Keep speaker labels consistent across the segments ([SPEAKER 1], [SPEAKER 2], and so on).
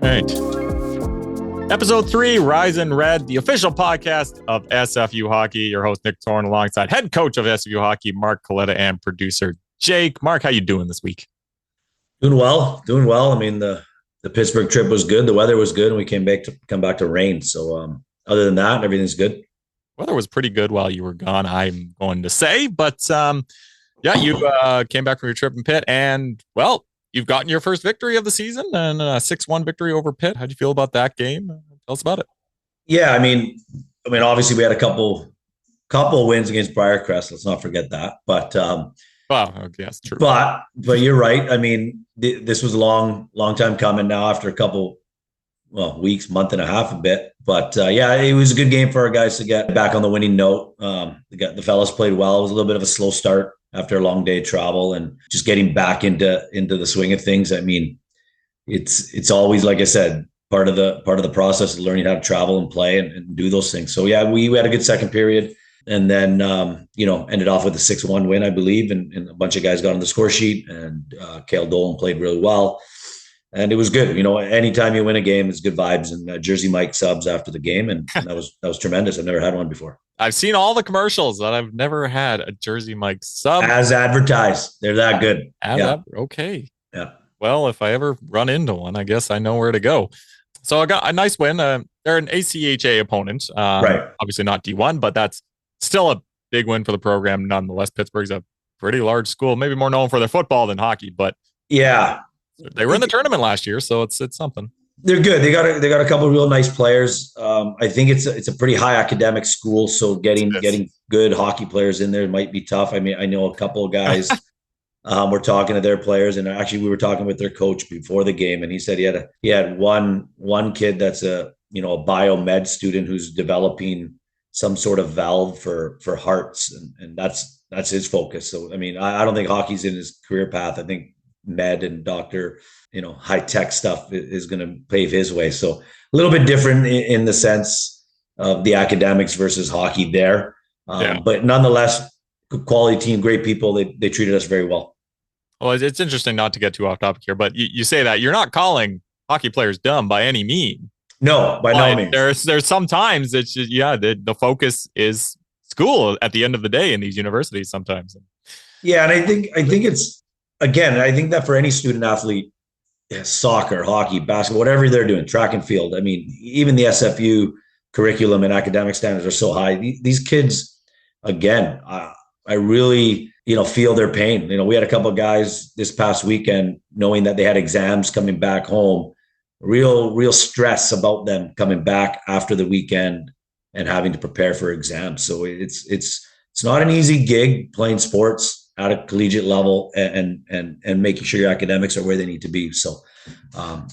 [SPEAKER 1] right. Episode 3, Rise in Red, the official podcast of SFU Hockey. Your host, Nick Torn, alongside head coach of SFU Hockey, Mark Coletta, and producer Jake. Mark, how you doing this week?
[SPEAKER 2] Doing well. I mean, the Pittsburgh trip was good. The weather was good, and we come back to rain. So other than that, everything's good.
[SPEAKER 1] Weather was pretty good while you were gone, I'm going to say. But you came back from your trip in Pitt, and, well, you've gotten your first victory of the season and a 6-1 victory over Pitt. How'd you feel about that game? Tell us about it.
[SPEAKER 2] Yeah, I mean, obviously we had a couple wins against Briarcrest. Let's not forget that. But
[SPEAKER 1] yes, true.
[SPEAKER 2] But you're right. I mean, this was a long time coming now after a couple, weeks, month and a half, a bit. But it was a good game for our guys to get back on the winning note. The fellas played well. It was a little bit of a slow start after a long day of travel and just getting back into the swing of things. I mean, it's always, like I said, part of the process of learning how to travel and play and do those things. So yeah, we had a good second period, and then ended off with a 6-1 win, I believe, and a bunch of guys got on the score sheet, and Cale Dolan played really well, and it was good. Anytime you win a game, it's good vibes, and Jersey Mike subs after the game, and that was tremendous. I've never had one before.
[SPEAKER 1] I've seen all the commercials, but I've never had a Jersey Mike sub.
[SPEAKER 2] As advertised. They're that good.
[SPEAKER 1] Okay.
[SPEAKER 2] Yeah.
[SPEAKER 1] Well, if I ever run into one, I guess I know where to go. So I got a nice win. They're an ACHA opponent.
[SPEAKER 2] Right.
[SPEAKER 1] Obviously not D1, but that's still a big win for the program nonetheless. Pittsburgh's a pretty large school, maybe more known for their football than hockey, but
[SPEAKER 2] yeah,
[SPEAKER 1] they were in the tournament last year, so it's something.
[SPEAKER 2] They're good. They got a couple of real nice players. I think it's a pretty high academic school, so getting good hockey players in there might be tough. I mean, I know a couple of guys. We're talking to their players, and actually we were talking with their coach before the game, and he said he had one kid that's a biomed student who's developing some sort of valve for hearts, and that's his focus. So I mean, I don't think hockey's in his career path. I think med and doctor, high tech stuff is going to pave his way. So a little bit different in the sense of the academics versus hockey there. But nonetheless, good quality team, great people. They treated us very well.
[SPEAKER 1] Well, it's interesting, not to get too off topic here, but you say that you're not calling hockey players dumb by any means.
[SPEAKER 2] No, by no means.
[SPEAKER 1] There's sometimes it's just, the focus is school at the end of the day in these universities sometimes.
[SPEAKER 2] Yeah, and I think it's, again, I think that for any student athlete, soccer, hockey, basketball, whatever they're doing, track and field, I mean, even the SFU curriculum and academic standards are so high. These kids, again, I really, feel their pain. We had a couple of guys this past weekend knowing that they had exams coming back home, real stress about them coming back after the weekend and having to prepare for exams. So it's not an easy gig playing sports at a collegiate level and making sure your academics are where they need to be. So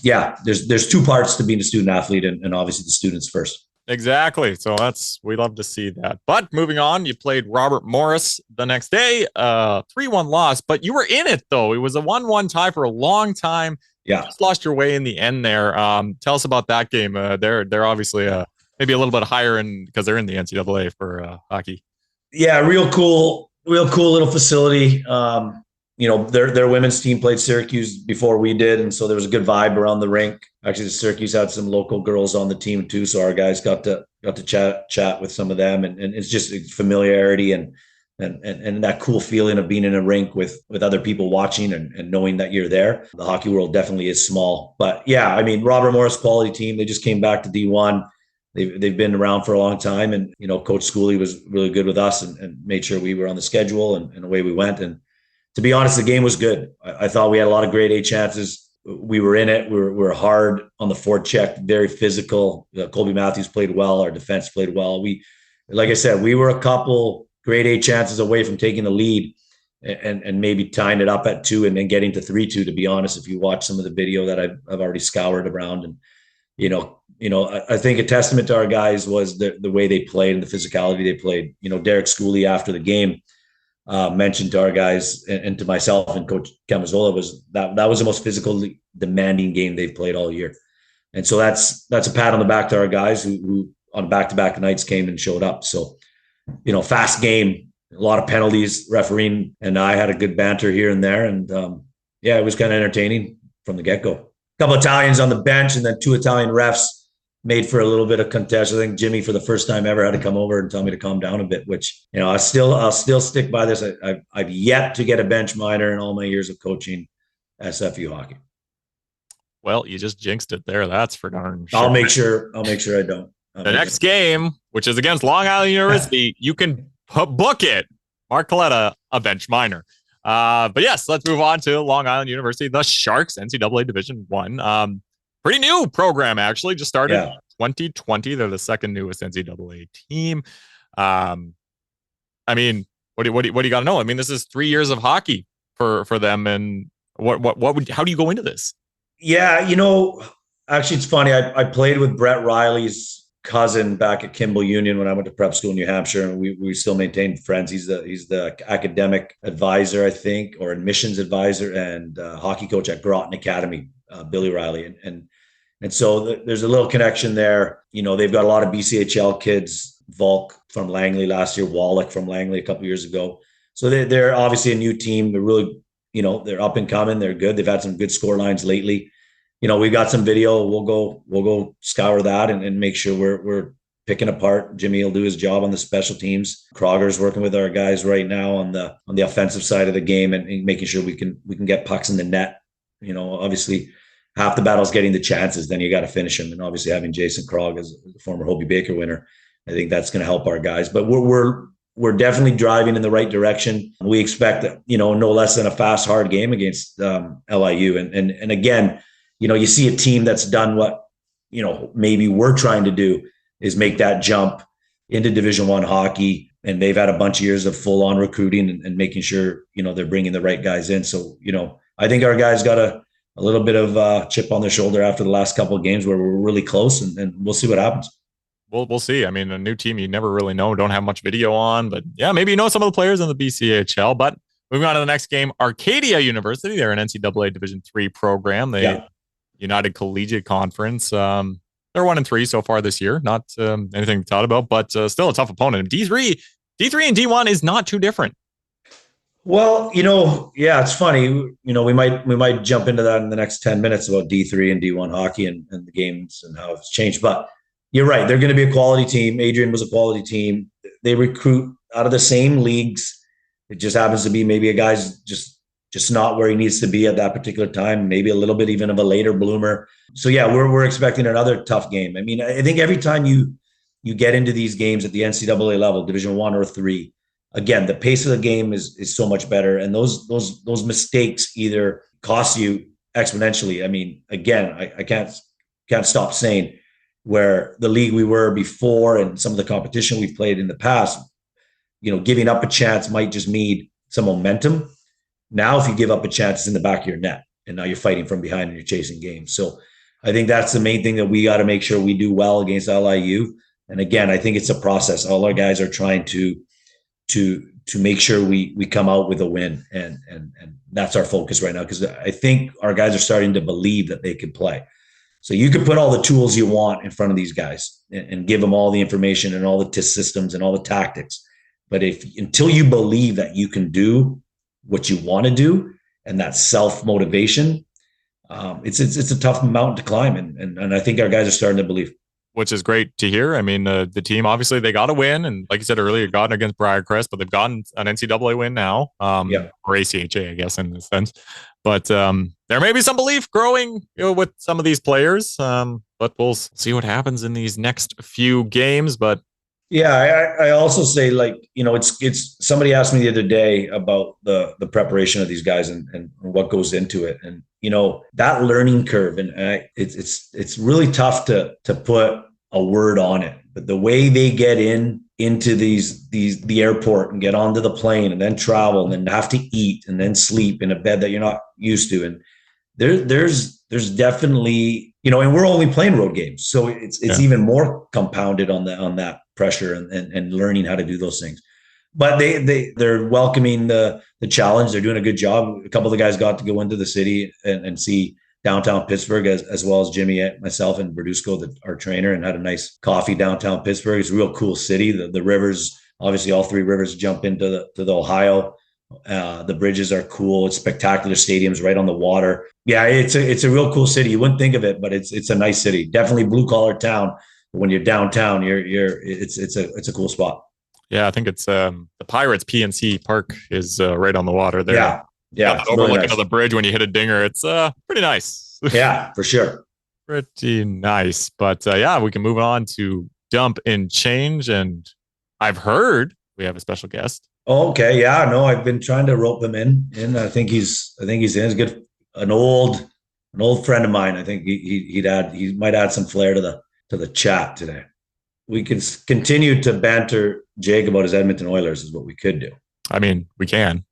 [SPEAKER 2] there's two parts to being a student athlete, and obviously the students first.
[SPEAKER 1] Exactly. So we love to see that. But moving on, you played Robert Morris the next day, 3-1 loss, but you were in it though. It was a 1-1 tie for a long time.
[SPEAKER 2] Yeah.
[SPEAKER 1] You just lost your way in the end there. Tell us about that game. They're obviously maybe a little bit higher because they're in the NCAA for hockey. Yeah.
[SPEAKER 2] Real cool little facility. Their women's team played Syracuse before we did, and so there was a good vibe around the rink. Actually, the Syracuse had some local girls on the team too, so our guys got to chat with some of them, and it's just familiarity and that cool feeling of being in a rink with other people watching and knowing that you're there. The hockey world definitely is small, but yeah, I mean, Robert Morris quality team. They just came back to D1. They've been around for a long time, and Coach Schooley was really good with us and made sure we were on the schedule, and away we went. And to be honest, the game was good. I thought we had a lot of grade A chances. We were in it. We were hard on the forecheck, very physical. Colby Matthews played well. Our defense played well. Like I said, we were a couple grade A chances away from taking the lead and maybe tying it up at 2 and then getting to 3-2. To be honest, if you watch some of the video that I've already scoured around, and I think a testament to our guys was the way they played and the physicality they played. Derek Schooley after the game mentioned to our guys and to myself and Coach Camazola was that was the most physically demanding game they've played all year. And so that's a pat on the back to our guys who on back-to-back nights came and showed up. So, fast game, a lot of penalties. Refereeing and I had a good banter here and there. And it was kind of entertaining from the get-go. couple Italians on the bench, and then 2 Italian refs made for a little bit of contest. I think Jimmy, for the first time ever, had to come over and tell me to calm down a bit, which, I'll still stick by this. I've yet to get a bench minor in all my years of coaching SFU hockey.
[SPEAKER 1] Well, you just jinxed it there. That's for darn sure.
[SPEAKER 2] I'll make sure I don't.
[SPEAKER 1] The next game, which is against Long Island University, you can book it. Mark Coletta, a bench minor. But yes, let's move on to Long Island University, the Sharks, NCAA Division I. Pretty new program, actually. Just started in 2020. They're the second newest NCAA team. I mean, what do you got to know? I mean, this is 3 years of hockey for them. And how do you go into this?
[SPEAKER 2] Yeah, actually, it's funny. I played with Brett Riley's cousin back at Kimball Union when I went to prep school in New Hampshire, and we still maintained friends. He's the academic advisor, I think, or admissions advisor, and hockey coach at Groton Academy, Billy Riley, and so there's a little connection there. They've got a lot of BCHL kids. Volk from Langley last year, Wallach from Langley a couple years ago. So they're obviously a new team. They're really, they're up and coming. They're good. They've had some good score lines lately. We've got some video. We'll go scour that and make sure we're picking apart. Jimmy will do his job on the special teams. Kroger's working with our guys right now on the offensive side of the game and making sure we can get pucks in the net. Obviously half the battle is getting the chances. Then you got to finish them. And obviously having Jason Krog as the former Hobie Baker winner, I think that's going to help our guys. But we're definitely driving in the right direction. We expect no less than a fast, hard game against LIU. And again, you see a team that's done what, maybe we're trying to do, is make that jump into Division I hockey. And they've had a bunch of years of full on recruiting and making sure, they're bringing the right guys in. So, I think our guys got a little bit of chip on their shoulder after the last couple of games where we're really close, and we'll see what happens.
[SPEAKER 1] We'll see. I mean, a new team you never really know, don't have much video on, but yeah, maybe some of the players in the BCHL. But moving on to the next game, Arcadia University, they're an NCAA Division III program. United Collegiate Conference. They're 1-3 so far this year. Not anything to talk about, but still a tough opponent. D3 and D1 is not too different.
[SPEAKER 2] Well, it's funny. We might jump into that in the next 10 minutes about D3 and D1 hockey and the games and how it's changed. But you're right. They're going to be a quality team. Adrian was a quality team. They recruit out of the same leagues. It just happens to be maybe a guy's just not where he needs to be at that particular time. Maybe a little bit even of a later bloomer. So yeah, we're expecting another tough game. I mean, I think every time you get into these games at the NCAA level, Division I or III, again, the pace of the game is so much better, and those mistakes either cost you exponentially. I mean, again, I can't stop saying where the league we were before and some of the competition we've played in the past, giving up a chance might just need some momentum. Now, if you give up a chance, it's in the back of your net, and now you're fighting from behind and you're chasing games. So I think that's the main thing that we got to make sure we do well against LIU. And again, I think it's a process. All our guys are trying to make sure we come out with a win, and that's our focus right now, because I think our guys are starting to believe that they can play. So you can put all the tools you want in front of these guys and give them all the information and all the TIS systems and all the tactics. But until you believe that you can do what you want to do, and that self-motivation, it's a tough mountain to climb. And I think our guys are starting to believe.
[SPEAKER 1] Which is great to hear. I mean, the team, obviously they got a win. And like you said earlier, gotten against Briarcrest, but they've gotten an NCAA win now, or ACHA, I guess, in this sense. But there may be some belief growing with some of these players. But we'll see what happens in these next few games. But
[SPEAKER 2] yeah, I also say, it's somebody asked me the other day about the preparation of these guys and what goes into it. And, that learning curve, and it's really tough to put a word on it, but the way they get into the airport and get onto the plane and then travel and then have to eat and then sleep in a bed that you're not used to. And there's definitely, and we're only playing road games. So it's even more compounded on that pressure and learning how to do those things. But they're welcoming the challenge. They're doing a good job. A couple of the guys got to go into the city and see downtown Pittsburgh, as well as Jimmy, myself, and Verdusco, our trainer, and had a nice coffee downtown Pittsburgh. It's a real cool city. The rivers, obviously all three rivers jump into the Ohio. The bridges are cool. It's spectacular stadiums right on the water. Yeah, it's a real cool city. You wouldn't think of it, but it's a nice city. Definitely blue collar town. When you're downtown, it's a cool spot.
[SPEAKER 1] Yeah, I think it's the Pirates PNC Park is right on the water there.
[SPEAKER 2] Yeah, yeah,
[SPEAKER 1] got that overlooking of the bridge when you hit a dinger. It's pretty nice.
[SPEAKER 2] Yeah, for sure.
[SPEAKER 1] Pretty nice. But yeah, we can move on to dump and change. And I've heard we have a special guest.
[SPEAKER 2] Oh, okay. Yeah, no, I've been trying to rope him in. And I think he's in. He's good. An old friend of mine. I think he might add some flair to the chat today. We can continue to banter Jake about his Edmonton Oilers is what we could do.
[SPEAKER 1] I mean, we can.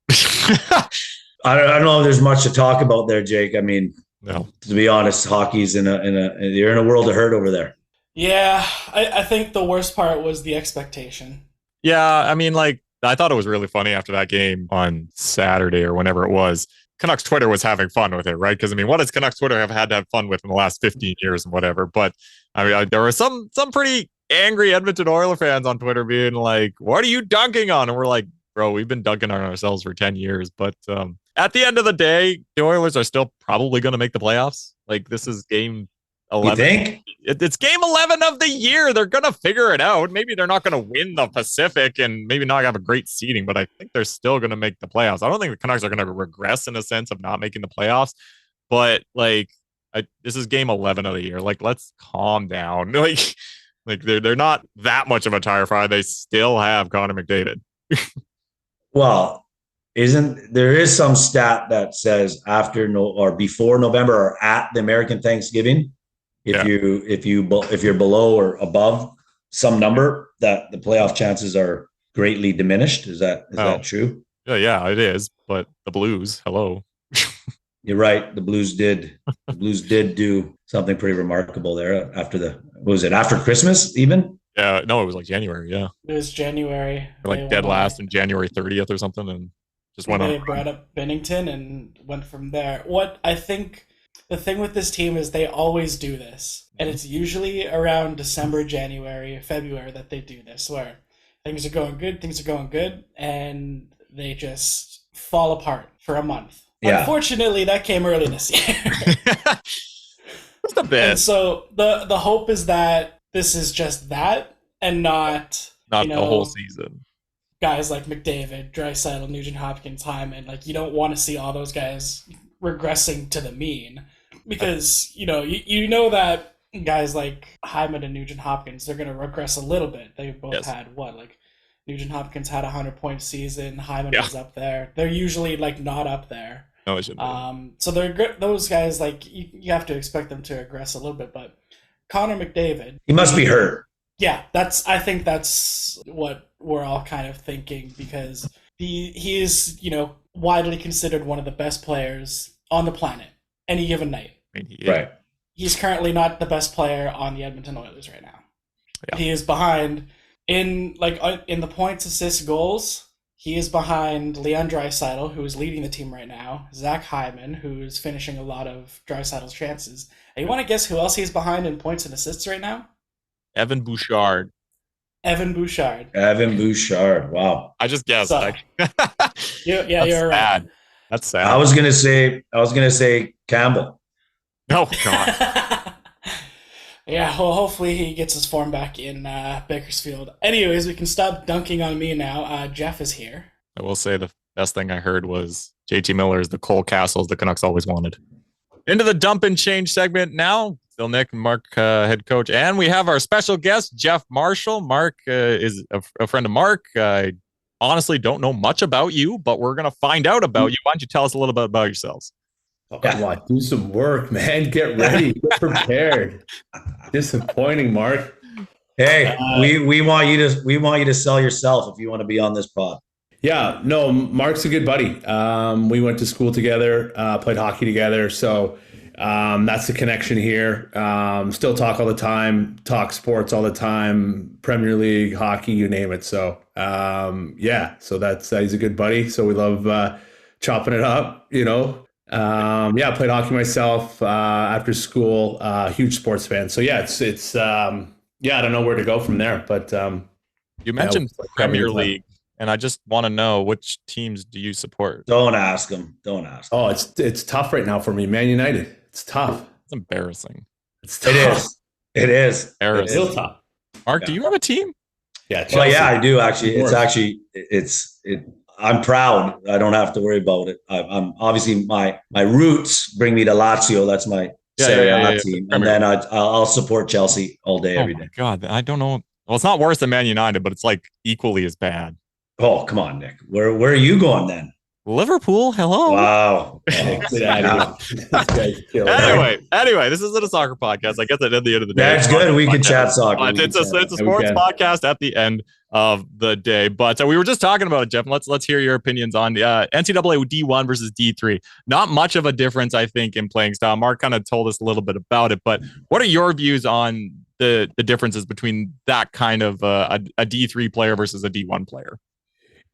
[SPEAKER 2] I don't know if there's much to talk about there, Jake. I mean,
[SPEAKER 1] no.
[SPEAKER 2] To be honest, hockey's you're in a world of hurt over there.
[SPEAKER 3] Yeah, I think the worst part was the expectation.
[SPEAKER 1] Yeah, I mean, like, I thought it was really funny after that game on Saturday or whenever it was. Canucks Twitter was having fun with it, right? Because, I mean, what does Canucks Twitter have had to have fun with in the last 15 years and whatever? But, I mean, there were some pretty angry Edmonton Oilers fans on Twitter being like, what are you dunking on? And we're like, bro, we've been dunking on ourselves for 10 years. But at the end of the day, the Oilers are still probably going to make the playoffs. Like, this is game 11.
[SPEAKER 2] You think?
[SPEAKER 1] It's game 11 of the year. They're going to figure it out. Maybe they're not going to win the Pacific and maybe not have a great seeding, but I think they're still going to make the playoffs. I don't think the Canucks are going to regress in a sense of not making the playoffs, but like, this is game 11 of the year. Like, let's calm down. Like they're not that much of a tire fire. They still have Connor McDavid.
[SPEAKER 2] Well, there is some stat that says or before November or at the American Thanksgiving, if you're below or above some number, that the playoff chances are greatly diminished. Is that true?
[SPEAKER 1] Yeah, it is. But the Blues, hello.
[SPEAKER 2] You're right. The Blues did do something pretty remarkable there after Christmas even?
[SPEAKER 1] Yeah, no, it was like January. Yeah,
[SPEAKER 3] it was January.
[SPEAKER 1] Like dead last in January 30th or something, and just went on.
[SPEAKER 3] They brought up Bennington and went from there. What I think the thing with this team is they always do this, and it's usually around December, January, February that they do this, where things are going good, and they just fall apart for a month. Yeah. Unfortunately, that came early this year.
[SPEAKER 1] That's the best.
[SPEAKER 3] And so the hope is that this is just that and not
[SPEAKER 1] the whole season.
[SPEAKER 3] Guys like McDavid, Draisaitl, Nugent-Hopkins, Hyman, like you don't want to see all those guys regressing to the mean because you know that guys like Hyman and Nugent-Hopkins, they're going to regress a little bit. They both had Nugent-Hopkins had a 100-point season. Hyman was up there. They're usually like not up there.
[SPEAKER 1] No, it shouldn't.
[SPEAKER 3] So they're those guys. Like you have to expect them to regress a little bit. But Connor McDavid,
[SPEAKER 2] he must be hurt.
[SPEAKER 3] Yeah, I think that's what we're all kind of thinking because he is widely considered one of the best players on the planet any given night.
[SPEAKER 1] I mean,
[SPEAKER 3] He's currently not the best player on the Edmonton Oilers right now.
[SPEAKER 1] Yeah.
[SPEAKER 3] He is behind in the points, assists, goals. He is behind Leon Draisaitl, who is leading the team right now. Zach Hyman, who is finishing a lot of Draisaitl's chances. And you want to guess who else he's behind in points and assists right now?
[SPEAKER 1] Evan Bouchard.
[SPEAKER 2] Wow.
[SPEAKER 1] I just guessed.
[SPEAKER 3] So, you're right.
[SPEAKER 1] That's sad.
[SPEAKER 2] I was gonna say Campbell.
[SPEAKER 1] No, God.
[SPEAKER 3] Yeah, well, hopefully he gets his form back in Bakersfield. Anyways, we can stop dunking on me now. Jeff is here.
[SPEAKER 1] I will say the best thing I heard was JT Miller is the Cole Castles the Canucks always wanted. Into the dump and change segment now. Still Nick and Mark, head coach. And we have our special guest, Jeff Marshall. Mark is a friend of Mark. I honestly don't know much about you, but we're going to find out about you. Why don't you tell us a little bit about yourselves?
[SPEAKER 4] Oh, come on, do some work, man. Get ready. Get prepared. Disappointing, Mark.
[SPEAKER 2] Hey, we want you to sell yourself if you want to be on this pod.
[SPEAKER 4] Yeah, no, Mark's a good buddy. We went to school together, played hockey together. So that's the connection here. Still talk all the time, talk sports all the time, Premier League, hockey, you name it. So so that's he's a good buddy. So we love chopping it up, I played hockey myself after school. Huge sports fan. So it's I don't know where to go from there. But
[SPEAKER 1] you mentioned Premier League, and I just want to know, which teams do you support?
[SPEAKER 2] Don't ask them. Don't ask them.
[SPEAKER 4] Oh, it's tough right now for me. Man United. It's tough.
[SPEAKER 1] It's embarrassing.
[SPEAKER 4] It's tough.
[SPEAKER 2] It is. It is.
[SPEAKER 1] Embarrassing.
[SPEAKER 4] Real tough.
[SPEAKER 1] Mark,
[SPEAKER 2] Yeah.
[SPEAKER 1] do you have a team?
[SPEAKER 4] Yeah. Chelsea.
[SPEAKER 2] Well, yeah, I do actually.
[SPEAKER 4] Of
[SPEAKER 2] It's I'm proud. I don't have to worry about it. I'm obviously my roots bring me to Lazio. That's my Serie A team, and then I'll support Chelsea all day, every
[SPEAKER 1] Oh
[SPEAKER 2] day.
[SPEAKER 1] my God, I don't know. Well, it's not worse than Man United, but it's like equally as bad.
[SPEAKER 2] Oh, come on, Nick. Where are you going then?
[SPEAKER 1] Liverpool, hello.
[SPEAKER 2] Wow.
[SPEAKER 4] Get out of here. This guy's killing it.
[SPEAKER 1] Anyway, this isn't a soccer podcast. I guess at the end of the day,
[SPEAKER 2] That's good. We can chat soccer.
[SPEAKER 1] But it's a sports podcast at the end of the day. But we were just talking about it, Jeff. Let's hear your opinions on NCAA D1 versus D3. Not much of a difference, I think, in playing style. Mark kind of told us a little bit about it, but what are your views on the differences between that kind of a D3 player versus a D1 player?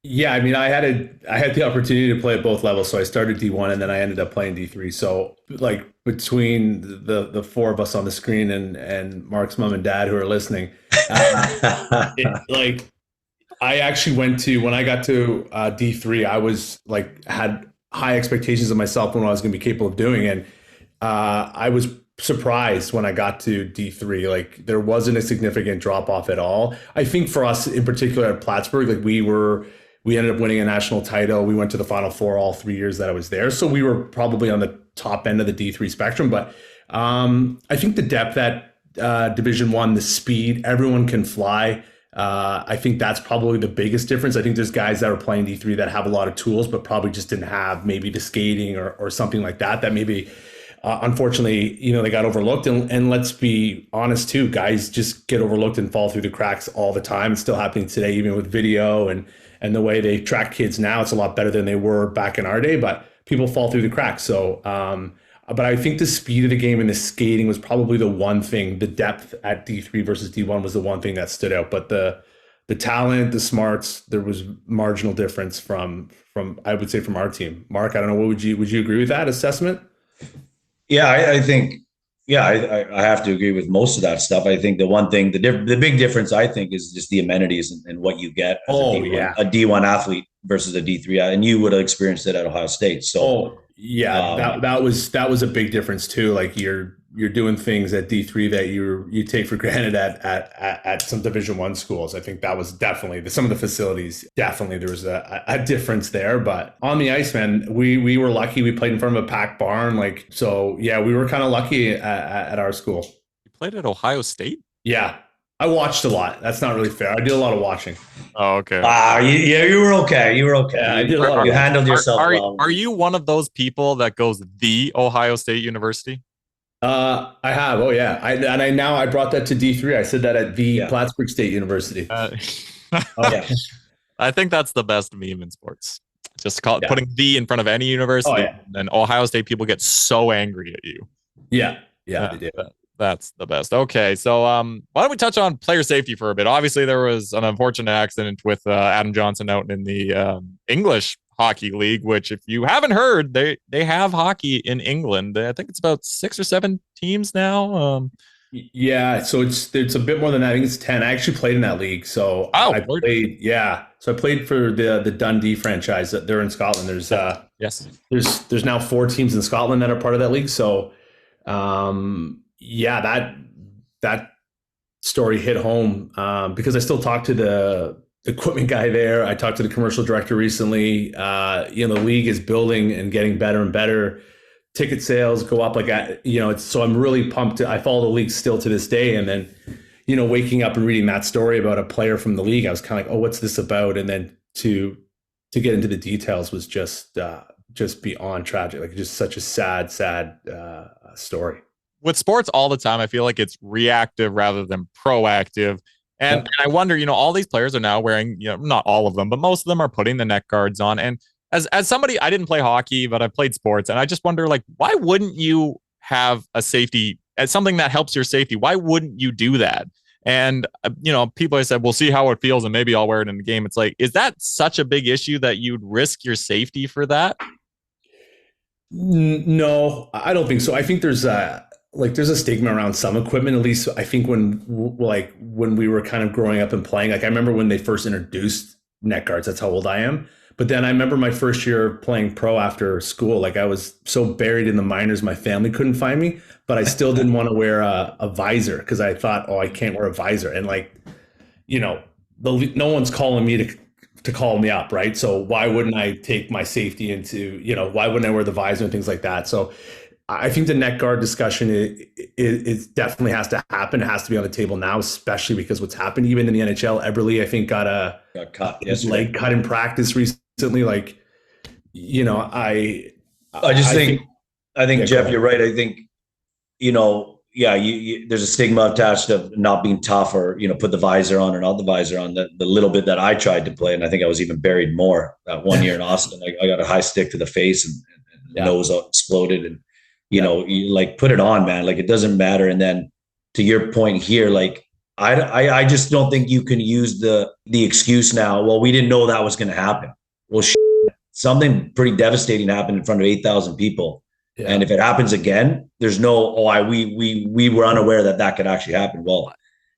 [SPEAKER 4] Yeah, I mean, I had the opportunity to play at both levels. So I started D1 and then I ended up playing D3. So like between the four of us on the screen and Mark's mom and dad who are listening, like I actually went to, when I got to D3, I was like, had high expectations of myself when I was going to be capable of doing. And I was surprised when I got to D3. Like there wasn't a significant drop off at all. I think for us in particular at Plattsburgh, like we ended up winning a national title. We went to the Final Four all 3 years that I was there. So we were probably on the top end of the D3 spectrum. But I think the depth at Division I, the speed, everyone can fly. I think that's probably the biggest difference. I think there's guys that are playing D3 that have a lot of tools, but probably just didn't have maybe the skating or something like that maybe, unfortunately, they got overlooked. And let's be honest too, guys just get overlooked and fall through the cracks all the time. It's still happening today, even with video and the way they track kids now. It's a lot better than they were back in our day, but people fall through the cracks. So, but I think the speed of the game and the skating was probably the one thing. The depth at D3 versus D1 was the one thing that stood out. But the talent, the smarts, there was marginal difference from I would say from our team. Mark, I don't know, would you agree with that assessment?
[SPEAKER 2] Yeah, I think, I have to agree with most of that stuff. I think the one thing, the big difference, I think, is just the amenities and what you get as a D1 athlete versus a D3, and you would have experienced it at Ohio State. So,
[SPEAKER 4] that was a big difference too. Like you're doing things at D3 that you take for granted at some Division I schools. I think that was definitely some of the facilities. Definitely there was a difference there, but on the ice, man, we were lucky. We played in front of a packed barn. We were kind of lucky at our school.
[SPEAKER 1] You played at Ohio State?
[SPEAKER 4] Yeah. I watched a lot. That's not really fair. I did a lot of watching.
[SPEAKER 1] Oh, okay.
[SPEAKER 2] You were okay. You were okay.
[SPEAKER 4] Yeah, I did a lot.
[SPEAKER 2] You handled yourself well.
[SPEAKER 1] Are you one of those people that goes the Ohio State University?
[SPEAKER 4] I have. Oh yeah. I brought that to D3. I said that at the Plattsburgh State University.
[SPEAKER 1] I think that's the best meme in sports. Just putting the in front of any university, and Ohio State people get so angry at you.
[SPEAKER 4] Yeah, they did.
[SPEAKER 1] That's the best. Okay, so why don't we touch on player safety for a bit? Obviously, there was an unfortunate accident with Adam Johnson out in the English Hockey League, which, if you haven't heard, they have hockey in England. I think it's about 6 or 7 teams now.
[SPEAKER 4] So it's a bit more than that. I think it's 10. I actually played in that league, so I played. Yeah, so I played for the Dundee franchise. They're in Scotland. There's there's now 4 teams in Scotland that are part of that league. So that story hit home because I still talk to the equipment guy there. I talked to the commercial director recently. The league is building and getting better and better. Ticket sales go up so I'm really pumped. I follow the league still to this day. And then, waking up and reading that story about a player from the league, I was kind of like, oh, what's this about? And then to get into the details was just beyond tragic. Like just such a sad story.
[SPEAKER 1] With sports all the time, I feel like it's reactive rather than proactive. And I wonder, all these players are now wearing, not all of them, but most of them are putting the neck guards on. And as somebody, I didn't play hockey, but I played sports. And I just wonder, why wouldn't you have a safety as something that helps your safety? Why wouldn't you do that? And, people have said, we'll see how it feels and maybe I'll wear it in the game. It's like, is that such a big issue that you'd risk your safety for that?
[SPEAKER 4] No, I don't think so. I think there's a stigma around some equipment. At least I think when we were kind of growing up and playing, I remember when they first introduced neck guards. That's how old I am. But then I remember my first year playing pro after school. Like I was so buried in the minors, my family couldn't find me, but I still didn't want to wear a visor because I thought, oh, I can't wear a visor. And like, no one's calling me to call me up, right? So why wouldn't I take my safety into, why wouldn't I wear the visor and things like that? So I think the neck guard discussion is definitely has to happen. It has to be on the table now, especially because what's happened even in the NHL. Eberle, I think, got
[SPEAKER 2] cut
[SPEAKER 4] his leg cut in practice recently. Like, I think Jeff, you're right. I think, there's a stigma attached of not being tough or, put the visor on or not the visor on. The little bit that I tried to play, and I think I was even buried more that one year in Austin. I got a high stick to the face and nose exploded, and you like put it on, man. Like it doesn't matter. And then to your point here, like I just don't think you can use the excuse now. Well, we didn't know that was going to happen. Well, something pretty devastating happened in front of 8,000 people. Yeah. And if it happens again, there's no, we were unaware that could actually happen. Well,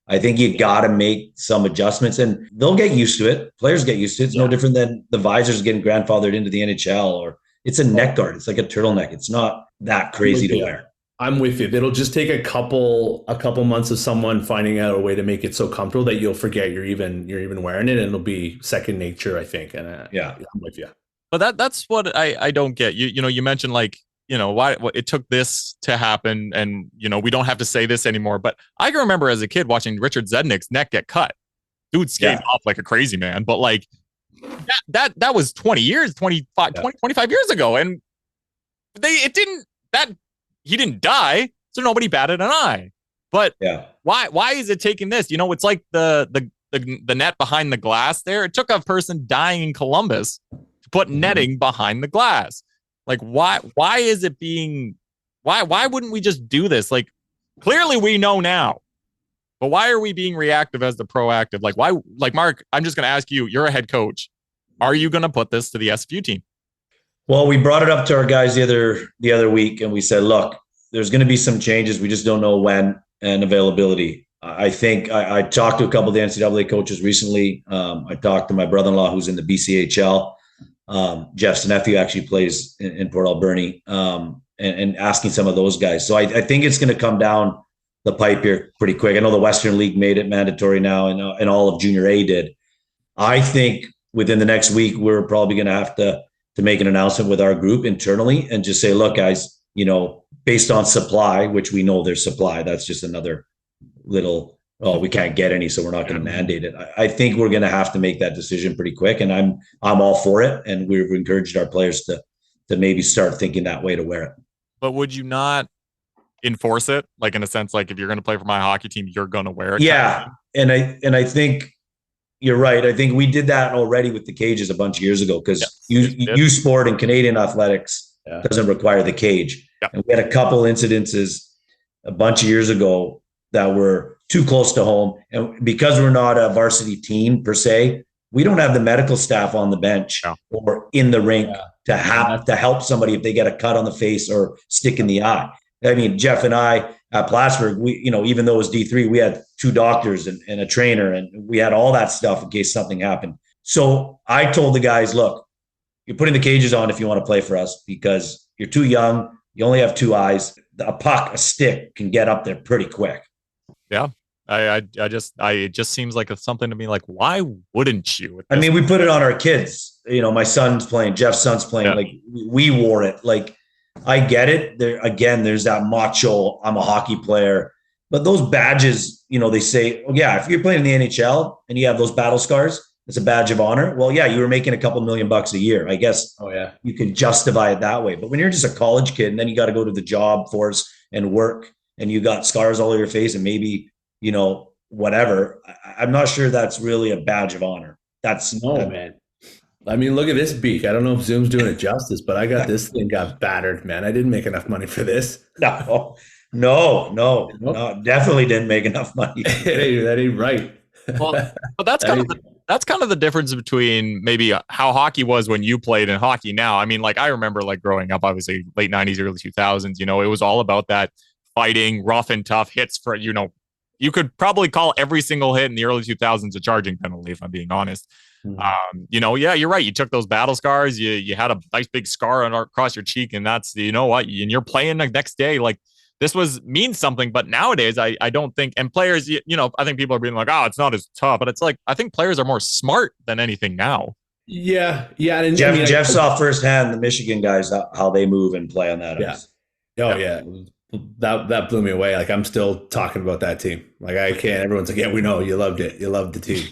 [SPEAKER 4] I think you got to make some adjustments, and they'll get used to it. Players get used to it. It's no different than the visors getting grandfathered into the NHL, or it's a neck guard. It's like a turtleneck. It's not that crazy to wear. I'm with you. It'll just take a couple months of someone finding out a way to make it so comfortable that you'll forget you're even wearing it, and it'll be second nature, I think. And I'm with you.
[SPEAKER 1] But that's what I don't get. You mentioned like, why it took this to happen, and we don't have to say this anymore. But I can remember as a kid watching Richard Zednick's neck get cut. Dude skating off like a crazy man, but like that was 20 years, 25 years ago, and he didn't die, so nobody batted an eye. But why is it taking this? It's like the net behind the glass there. It took a person dying in Columbus to put netting behind the glass. Like why is it being why wouldn't we just do this? Like clearly we know now. But why are we being reactive as the proactive? Like why, like Mark, I'm just going to ask you, you're a head coach. Are you going to put this to the SFU team?
[SPEAKER 2] Well, we brought it up to our guys the other week, and we said, look, there's going to be some changes. We just don't know when, and availability. I think I talked to a couple of the NCAA coaches recently. I talked to my brother-in-law who's in the BCHL. Jeff's nephew actually plays in Port Alberni, and asking some of those guys. So I think it's going to come down the pipe here pretty quick. I know the Western League made it mandatory now, and all of Junior A did. I think within the next week, we're probably going to have to make an announcement with our group internally and just say, look, guys, based on supply, which we know there's supply, that's just another little, we can't get any, so we're not going to mandate it. I think we're going to have to make that decision pretty quick, and I'm all for it. And we've encouraged our players to maybe start thinking that way to wear it.
[SPEAKER 1] But would you not enforce it, like in a sense, like if you're going to play for my hockey team, you're going to wear it?
[SPEAKER 2] Yeah, and I think you're right. I think we did that already with the cages a bunch of years ago, because U Sport and Canadian athletics doesn't require the cage. Yep. And we had a couple incidences a bunch of years ago that were too close to home. And because we're not a varsity team per se, we don't have the medical staff on the bench or in the rink to help somebody if they get a cut on the face or stick in the eye. I mean, Jeff and I at Plattsburgh, we, even though it was D3, we had 2 doctors and a trainer, and we had all that stuff in case something happened. So I told the guys, look, you're putting the cages on if you want to play for us, because you're too young. You only have 2 eyes. A stick can get up there pretty quick.
[SPEAKER 1] Yeah. It just seems like it's something to me, like, why wouldn't you?
[SPEAKER 2] I mean, we put it on our kids. My son's playing, Jeff's son's playing. Like we wore it. Like, I get it. There's that macho, I'm a hockey player. But those badges, they say, if you're playing in the NHL and you have those battle scars, it's a badge of honor. Well, you were making a couple $1 million a year. I guess you can justify it that way. But when you're just a college kid and then you got to go to the job force and work, and you got scars all over your face and maybe, whatever, I'm not sure that's really a badge of honor.
[SPEAKER 4] Man. I mean, look at this beak. I don't know if Zoom's doing it justice, but I got this thing got battered, man. I didn't make enough money for this.
[SPEAKER 2] No, definitely didn't make enough money.
[SPEAKER 4] That ain't right.
[SPEAKER 1] Well, but that's kind of the difference between maybe how hockey was when you played and hockey now. I mean, like, I remember like growing up, obviously late 90s, early 2000s, it was all about that fighting, rough and tough hits for, you could probably call every single hit in the early 2000s a charging penalty, if I'm being honest. Yeah, you're right. You took those battle scars. You had a nice big scar across your cheek, and that's, you know what, and you're playing the next day. Like, this means something. But nowadays, I don't think, and players, I think people are being like, oh, it's not as tough. But it's like, I think players are more smart than anything now.
[SPEAKER 4] Yeah. And
[SPEAKER 2] Jeff saw firsthand the Michigan guys, how they move and play on that.
[SPEAKER 4] Yeah. Yeah. That blew me away. Like, I'm still talking about that team. Like, I can't. Everyone's like, yeah, we know you loved it. You loved the team.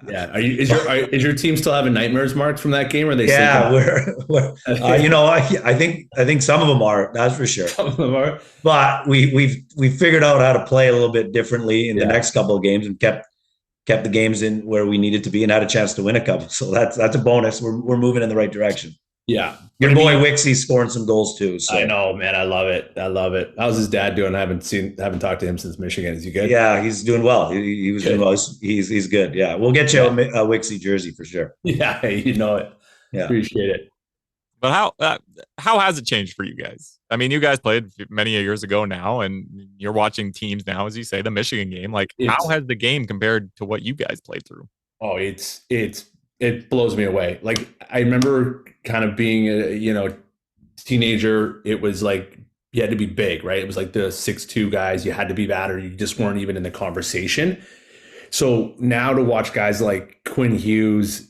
[SPEAKER 4] Yeah. Is your team still having nightmares, Mark, from that game? Or are they?
[SPEAKER 2] Yeah, we're I think some of them are. That's for sure.
[SPEAKER 4] Some of them are.
[SPEAKER 2] But we figured out how to play a little bit differently in the next couple of games and kept the games in where we needed to be and had a chance to win a couple. So that's a bonus. We're moving in the right direction.
[SPEAKER 4] Yeah.
[SPEAKER 2] Your boy Wixie's scoring some goals too. So.
[SPEAKER 4] I know, man. I love it. How's his dad doing? I haven't talked to him since Michigan. Is he good?
[SPEAKER 2] Yeah, he's doing well. He was doing well. He's good. Yeah. We'll get you a Wixie jersey for sure.
[SPEAKER 4] Yeah. You know it. Yeah. Appreciate it.
[SPEAKER 1] But how has it changed for you guys? I mean, you guys played many years ago now, and you're watching teams now, as you say, the Michigan game. Like, how has the game compared to what you guys played through?
[SPEAKER 4] Oh, it blows me away. Like, I remember kind of being a teenager. It was like you had to be big, right? It was like the 6'2" guys. You had to be that, or you just weren't even in the conversation. So now to watch guys like Quinn Hughes,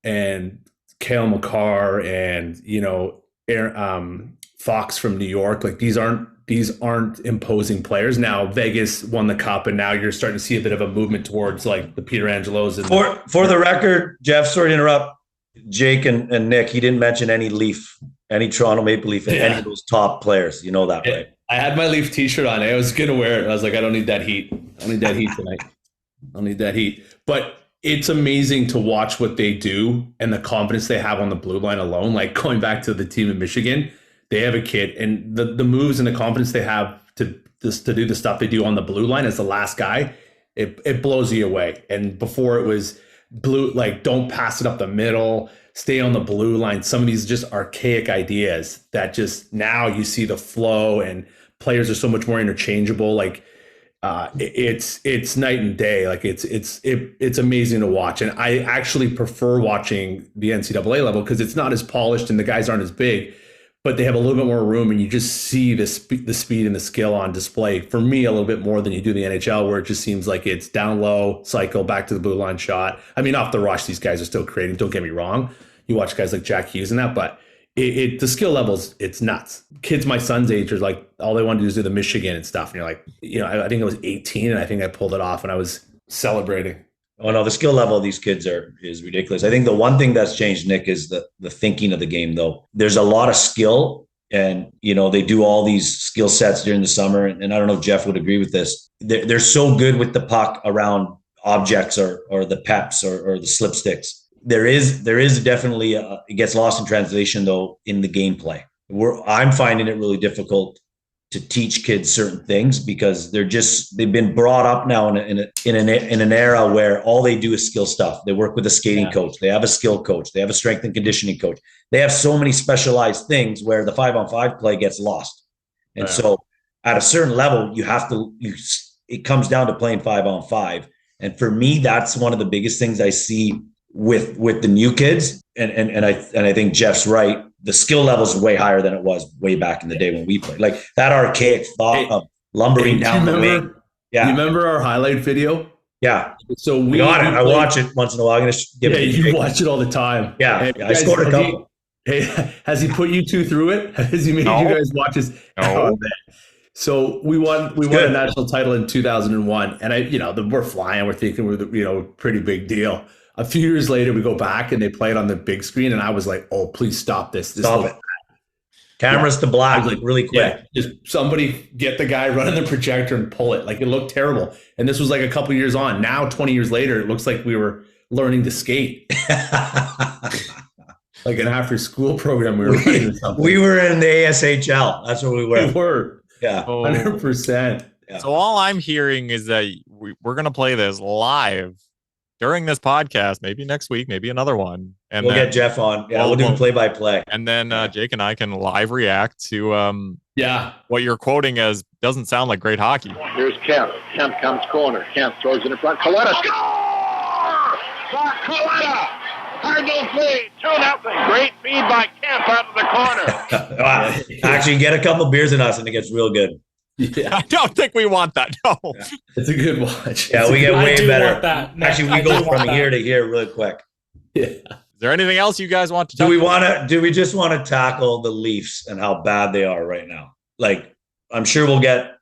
[SPEAKER 4] and Cale McCarr, and Fox from New York, like these aren't imposing players. Now Vegas won the cup, and now you're starting to see a bit of a movement towards like the Peter Angelos. And
[SPEAKER 2] for the record, Jeff, sorry to interrupt, Jake and Nick, he didn't mention any Toronto Maple Leaf, and any of those top players. You know that, right?
[SPEAKER 4] I had my Leaf t-shirt on. I was gonna wear it. I was like, I don't need that heat. I don't need that heat tonight. I don't need that heat. But it's amazing to watch what they do and the confidence they have on the blue line alone. Like, going back to the team in Michigan, they have a kid, and the moves and the confidence they have to do the stuff they do on the blue line as the last guy, it blows you away. And before it was blue, like, don't pass it up the middle, stay on the blue line. Some of these just archaic ideas that just now you see the flow, and players are so much more interchangeable. Like, it's night and day. Like, it's amazing to watch. And I actually prefer watching the NCAA level because it's not as polished and the guys aren't as big, but they have a little bit more room, and you just see the speed and the skill on display, for me, a little bit more than you do the NHL, where it just seems like it's down low, cycle, back to the blue line shot. I mean, off the rush, these guys are still creating, don't get me wrong. You watch guys like Jack Hughes and that, but the skill levels, it's nuts. Kids my son's age are like, all they want to do is do the Michigan and stuff. And you're like, I think I was 18, and I think I pulled it off, and I was celebrating.
[SPEAKER 2] Oh no, the skill level of these kids is ridiculous. I think the one thing that's changed, Nick, is the thinking of the game, though. There's a lot of skill, and they do all these skill sets during the summer. And I don't know if Jeff would agree with this. They're so good with the puck around objects or the peps or the slipsticks. There is definitely it gets lost in translation, though, in the gameplay. I'm finding it really difficult to teach kids certain things because they've been brought up now in an era where all they do is skill stuff. They work with a skating coach. They have a skill coach. They have a strength and conditioning coach. They have so many specialized things where the 5-on-5 play gets lost. And so at a certain level, it comes down to playing 5-on-5. And for me, that's one of the biggest things I see with the new kids. And I think Jeff's right. The skill level is way higher than it was way back in the day when we played. Like that archaic thought of lumbering down the wing. Yeah.
[SPEAKER 4] You remember our highlight video?
[SPEAKER 2] Yeah.
[SPEAKER 4] So
[SPEAKER 2] I watch it once in a while. I'm going to give it.
[SPEAKER 4] You watch it all the time.
[SPEAKER 2] Yeah. I scored a couple.
[SPEAKER 4] Has he put you two through it? Has he made you guys watch his?
[SPEAKER 1] No.
[SPEAKER 4] So we won a national title in 2001, and we're flying. We're thinking we're pretty big deal. A few years later, we go back and they play it on the big screen, and I was like, "Oh, please stop this!
[SPEAKER 2] Stop it! Cameras to black, like really quick.
[SPEAKER 4] Yeah, just somebody get the guy running the projector and pull it. Like, it looked terrible. And this was like a couple years on. Now, 20 years later, it looks like we were learning to skate. Like an after-school program we were running or something.
[SPEAKER 2] We were in the ASHL. That's what we were.
[SPEAKER 4] We were.
[SPEAKER 2] Yeah,
[SPEAKER 4] 100%.
[SPEAKER 1] So all I'm hearing is that we're going to play this live during this podcast, maybe next week, maybe another one. And
[SPEAKER 2] we'll get Jeff on. Yeah, we'll do play-by-play.
[SPEAKER 1] And then Jake and I can live react to what you're quoting as doesn't sound like great hockey.
[SPEAKER 5] Here's Kemp. Kemp comes corner. Kemp throws it in front. Coletta score! Mark Coletta! Cardinals lead 2-0. Great feed by Kemp out of the corner.
[SPEAKER 2] Actually, get a couple beers in us and it gets real good.
[SPEAKER 1] Yeah. I don't think we want that. No.
[SPEAKER 2] Yeah.
[SPEAKER 4] It's a good watch.
[SPEAKER 2] Yeah, we get way better.
[SPEAKER 3] Want that.
[SPEAKER 2] Actually, we go from here to here really quick.
[SPEAKER 4] Yeah.
[SPEAKER 1] Is there anything else you guys want to
[SPEAKER 2] talk about? Do we just want to tackle the Leafs and how bad they are right now? Like, I'm sure we'll get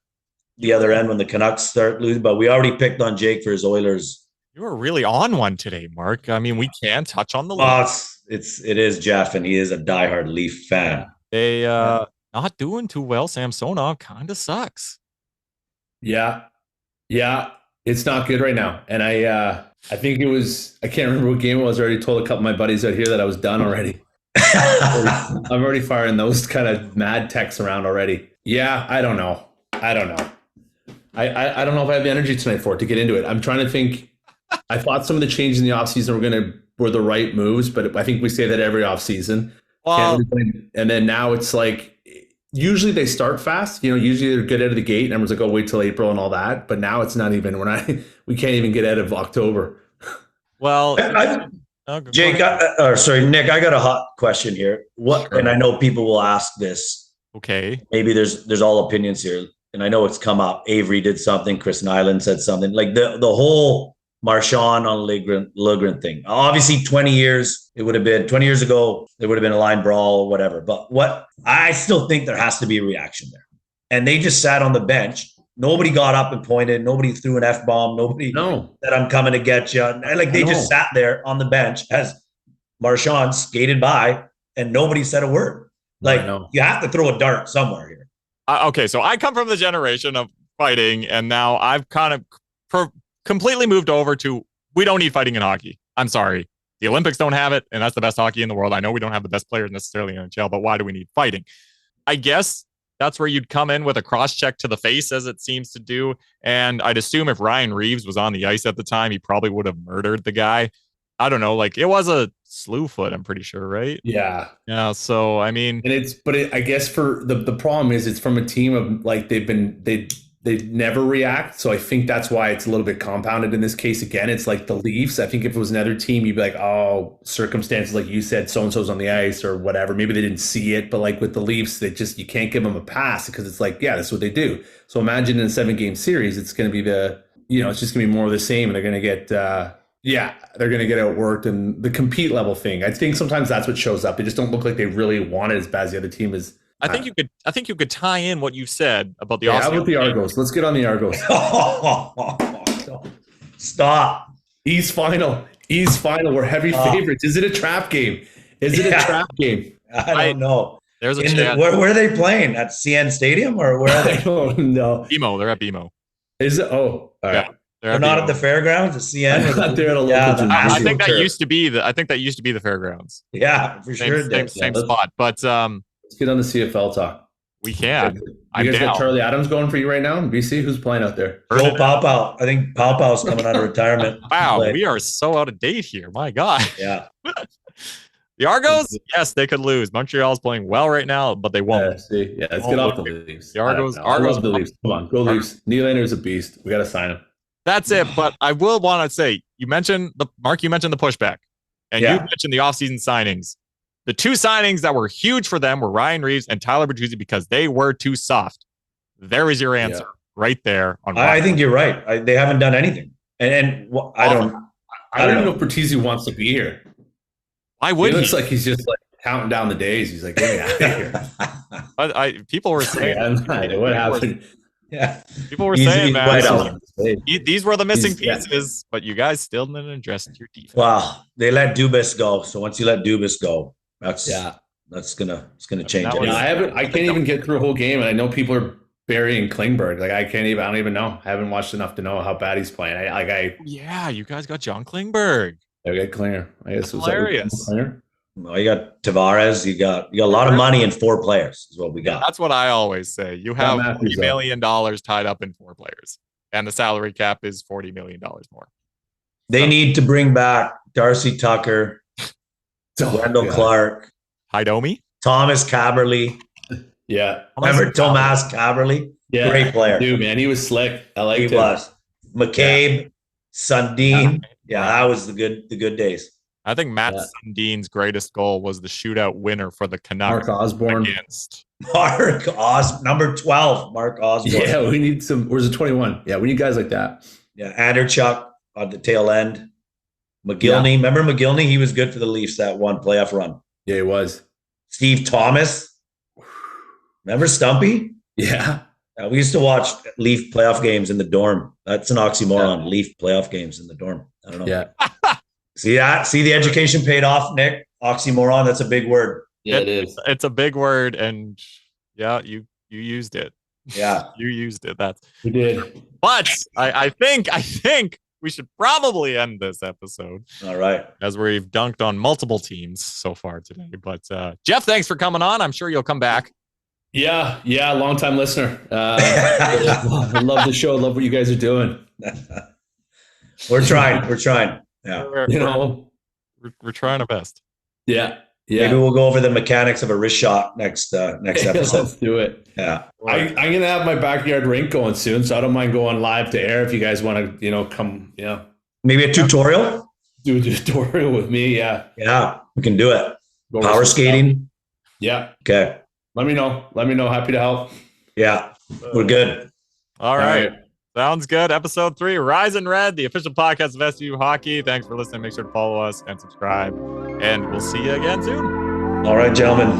[SPEAKER 2] the other end when the Canucks start losing, but we already picked on Jake for his Oilers.
[SPEAKER 1] You were really on one today, Mark. I mean, we can touch on the Leafs.
[SPEAKER 2] It is Jeff, and he is a diehard Leaf fan.
[SPEAKER 1] They not doing too well. Samsonov kind of sucks.
[SPEAKER 4] Yeah, it's not good right now. And I think it was, I can't remember what game it was. I already told a couple of my buddies out here that I was done already. I'm already firing those kind of mad texts around already. Yeah, I don't know. I don't know if I have the energy tonight for it to get into it. I'm trying to think. I thought some of the changes in the offseason were the right moves, but I think we say that every offseason. And then now it's like, usually they start fast. Usually they're good out of the gate, and everyone's like, "Oh, wait till April and all that." But now it's not even. We can't even get out of October.
[SPEAKER 1] Well,
[SPEAKER 2] Jake, Nick, I got a hot question here. Sure. And I know people will ask this.
[SPEAKER 1] Okay.
[SPEAKER 2] Maybe there's all opinions here, and I know it's come up. Avery did something. Chris Nyland said something. Like the whole Marchand on Lundgren thing. Obviously, 20 years ago, there would have been a line brawl or whatever. But what I still think there has to be a reaction there. And they just sat on the bench. Nobody got up and pointed. Nobody threw an F-bomb. Nobody said, "I'm coming to get you." And they just sat there on the bench as Marchand skated by, and nobody said a word. Like, you have to throw a dart somewhere here.
[SPEAKER 1] Okay, so I come from the generation of fighting, and now I've kind of completely moved over to, we don't need fighting in hockey. I'm sorry. The Olympics don't have it, and that's the best hockey in the world. I know we don't have the best players necessarily in the NHL, but why do we need fighting? I guess that's where you'd come in with a cross-check to the face, as it seems to do. And I'd assume if Ryan Reeves was on the ice at the time, he probably would have murdered the guy. I don't know. Like, it was a slew foot, I'm pretty sure, right?
[SPEAKER 4] Yeah.
[SPEAKER 1] Yeah. So, I mean.
[SPEAKER 4] And I guess for the problem is it's from a team of, like, they never react. So I think that's why it's a little bit compounded in this case. Again, it's like the Leafs. I think if it was another team, you'd be like, oh, circumstances, like you said, so-and-so's on the ice or whatever. Maybe they didn't see it. But like with the Leafs, you can't give them a pass because it's like, yeah, that's what they do. So imagine in a 7-game series, it's going to be it's just going to be more of the same. And they're going to get, they're going to get outworked. And the compete level thing, I think sometimes that's what shows up. They just don't look like they really want it as bad as the other team is.
[SPEAKER 1] I think you could tie in what you said about the
[SPEAKER 4] How about the Argos? Let's get on the Argos.
[SPEAKER 2] Stop.
[SPEAKER 4] East final. We're heavy favorites. Is it a trap game? I
[SPEAKER 2] don't know.
[SPEAKER 1] There's a chance.
[SPEAKER 2] Where are they playing? At CN Stadium or where are they?
[SPEAKER 4] I don't know.
[SPEAKER 1] BMO. They're at BMO.
[SPEAKER 4] Is it? Oh, all right.
[SPEAKER 1] Yeah.
[SPEAKER 2] They're not at the fairgrounds at CN.
[SPEAKER 4] They're at a local gym.
[SPEAKER 1] I think that used to be the fairgrounds.
[SPEAKER 2] Yeah, for sure.
[SPEAKER 1] Same spot. But
[SPEAKER 4] let's get on the CFL talk.
[SPEAKER 1] We can.
[SPEAKER 4] You guys got Charlie Adams going for you right now in BC? Who's playing out there?
[SPEAKER 2] Joe Pau. I think Pau's coming out of retirement.
[SPEAKER 1] Wow, we are so out of date here. My God.
[SPEAKER 2] Yeah.
[SPEAKER 1] The Argos, yes, they could lose. Montreal's playing well right now, but they won't.
[SPEAKER 4] Let's get off the Leafs.
[SPEAKER 1] The Argos.
[SPEAKER 4] I love the Leafs. Come on, go Leafs. Nylander's a beast. We got to sign him.
[SPEAKER 1] That's it. But I will want to say, you mentioned the pushback, and you mentioned the offseason signings. The two signings that were huge for them were Ryan Reeves and Tyler Bertuzzi because they were too soft. There is your answer right there.
[SPEAKER 2] I think you're right. They haven't done anything. And I don't
[SPEAKER 4] even know if Bertuzzi wants to be here.
[SPEAKER 1] Why would he?
[SPEAKER 4] Looks like he's just like counting down the days. He's like, get me out of here.
[SPEAKER 1] People were saying,
[SPEAKER 4] what happened?
[SPEAKER 2] Yeah.
[SPEAKER 1] People were saying, man, these were the missing pieces, but you guys still didn't address your defense.
[SPEAKER 2] Well, they let Dubas go. So once you let Dubas go, it's gonna change.
[SPEAKER 4] I can't even get through a whole game, and I know people are burying Klingberg. Like I don't even know. I haven't watched enough to know how bad he's playing.
[SPEAKER 1] You guys got John Klingberg.
[SPEAKER 4] I got Klinger. I guess it was
[SPEAKER 1] hilarious.
[SPEAKER 2] No, you got Tavares. You got a lot of money in 4 players. Is what we got.
[SPEAKER 1] That's what I always say. You have $40 million tied up in 4 players, and the salary cap is $40 million more.
[SPEAKER 2] They need to bring back Darcy Tucker, Wendell Clark,
[SPEAKER 1] Hidomi.
[SPEAKER 2] Thomas Caberly.
[SPEAKER 4] Yeah.
[SPEAKER 2] Remember Tomas Caberly?
[SPEAKER 4] Yeah.
[SPEAKER 2] Great player.
[SPEAKER 4] Dude, man, he was slick. I liked him.
[SPEAKER 2] He was. McCabe, Sundin. Yeah, that was the good days.
[SPEAKER 1] I think Matt Sundin's greatest goal was the shootout winner for the Canucks.
[SPEAKER 4] Mark Osborne.
[SPEAKER 2] Number 12, Mark Osborne.
[SPEAKER 4] Yeah, we need some. Where's the 21? Yeah, we need guys like that.
[SPEAKER 2] Yeah, Anderchuk on the tail end. McGillney. Remember McGillney? He was good for the Leafs that one playoff run.
[SPEAKER 4] Yeah, he was.
[SPEAKER 2] Steve Thomas. Remember Stumpy?
[SPEAKER 4] Yeah.
[SPEAKER 2] We used to watch Leaf playoff games in the dorm. That's an oxymoron. Leaf playoff games in the dorm. I don't know.
[SPEAKER 4] Yeah.
[SPEAKER 2] See that? See the education paid off, Nick? Oxymoron. That's a big word.
[SPEAKER 4] Yeah, it is.
[SPEAKER 1] It's a big word, and you used it.
[SPEAKER 2] Yeah,
[SPEAKER 1] you used it.
[SPEAKER 4] We did.
[SPEAKER 1] But I think we should probably end this episode.
[SPEAKER 2] All right.
[SPEAKER 1] As we've dunked on multiple teams so far today. But Jeff, thanks for coming on. I'm sure you'll come back.
[SPEAKER 4] Yeah, long time listener. I love the show. Love what you guys are doing.
[SPEAKER 2] We're trying. Yeah,
[SPEAKER 1] we're trying our best.
[SPEAKER 4] Yeah.
[SPEAKER 2] Maybe we'll go over the mechanics of a wrist shot next episode.
[SPEAKER 4] Let's do it.
[SPEAKER 2] Yeah,
[SPEAKER 4] I'm gonna have my backyard rink going soon, so I don't mind going live to air if you guys want to, come.
[SPEAKER 2] Maybe a tutorial.
[SPEAKER 4] Do a tutorial with me.
[SPEAKER 2] Yeah, we can do it. Power skating.
[SPEAKER 4] Yeah.
[SPEAKER 2] Okay.
[SPEAKER 4] Let me know. Happy to help.
[SPEAKER 2] Yeah, we're good.
[SPEAKER 1] All right. Sounds good. Episode 3, Rise and Red, the official podcast of SU Hockey. Thanks for listening. Make sure to follow us and subscribe. And we'll see you again soon.
[SPEAKER 2] All right, gentlemen.